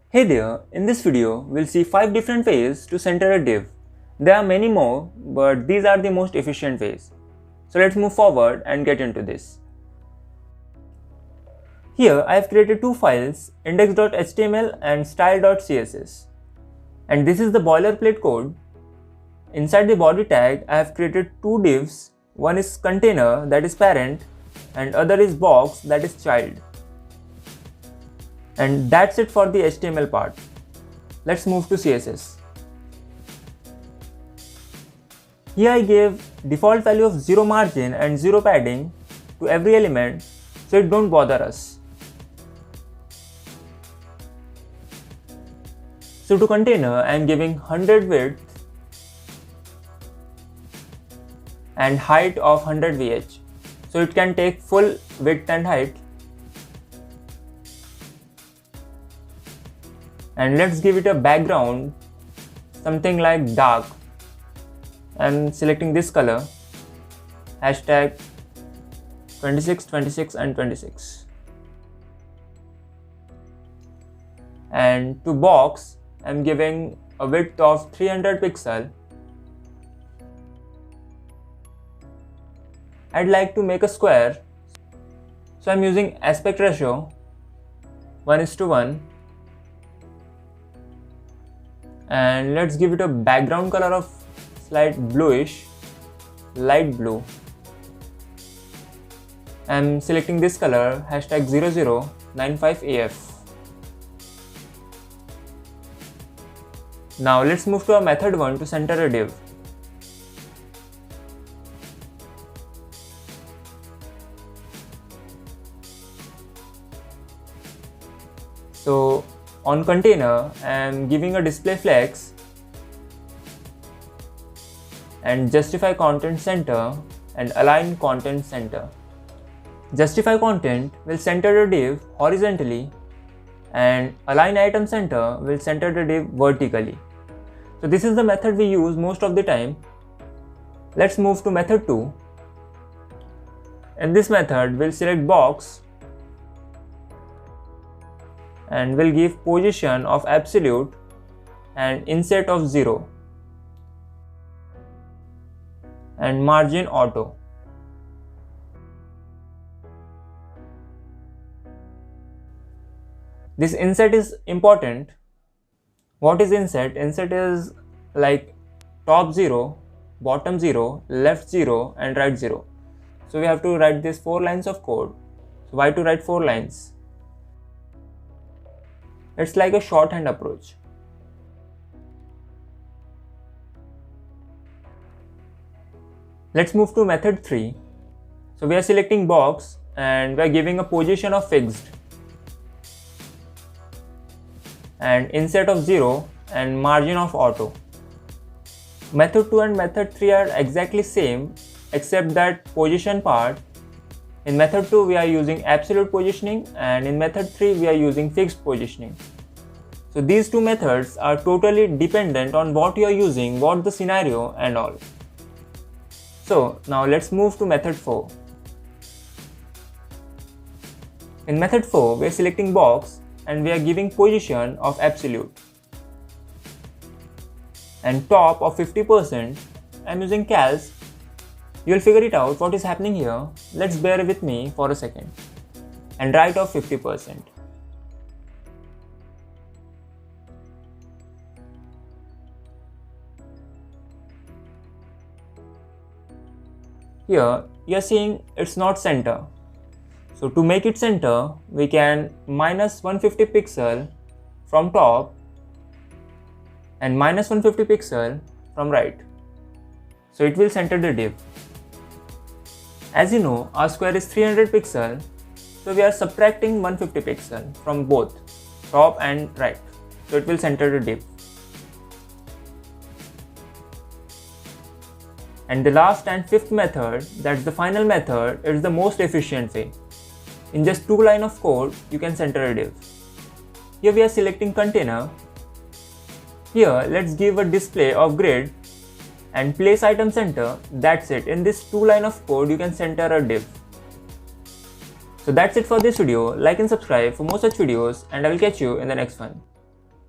Hey there, in this video we'll see 5 different ways to center a div. There are many more, but these are the most efficient ways. So let's move forward and get into this. Here I have created two files, index.html and style.css. And this is the boilerplate code. Inside the body tag I have created two divs. One is container, that is parent, and other is box, that is child. And that's it for the HTML part. Let's move to CSS. Here I gave default value of 0 margin and 0 padding to every element so it don't bother us. So to container I am giving 100 width and height of 100 VH. So it can take full width and height. And let's give it a background, something like dark. I'm selecting this color, hashtag 26, 26 and 26. And to box, I'm giving a width of 300 pixel. I'd like to make a square, so I'm using aspect ratio 1:1. And let's give it a background color of slight bluish, light blue. I'm selecting this color, hashtag 0095AF. Now let's move to our method 1 to center a div. So on container, I am giving a display flex and justify content center and align content center. Justify content will center the div horizontally and align item center will center the div vertically. So this is the method we use most of the time. Let's move to method 2. In this method, we'll select box and we'll give position of absolute and inset of 0 and margin auto. This inset is important. What is inset? Inset is like top 0, bottom 0, left 0 and right 0. So we have to write these 4 lines of code. So why to write 4 lines? It's like a shorthand approach. Let's move to method 3. So we are selecting box and we are giving a position of fixed and inset of 0 and margin of auto. Method 2 and method 3 are exactly same except that position part. In method 2 we are using absolute positioning and in method 3 we are using fixed positioning. So these two methods are totally dependent on what you are using, what the scenario and all. So now let's move to method 4. In method 4 we are selecting box and we are giving position of absolute and top of 50%. I'm using cals. You'll figure it out what is happening here. Let's bear with me for a second. And right of 50%. Here you are seeing it's not center. So to make it center, we can minus 150 pixel from top and minus 150 pixel from right. So it will center the div. As you know, our square is 300 pixel, so we are subtracting 150 pixel from both top and right. So it will center the div. And the last and fifth method, that's the final method, is the most efficient way. In just 2 lines of code, you can center a div. Here we are selecting container. Here let's give a display of grid and place item center. That's it. In this 2 lines of code, you can center a div. So that's it for this video. Like and subscribe for more such videos and I will catch you in the next one.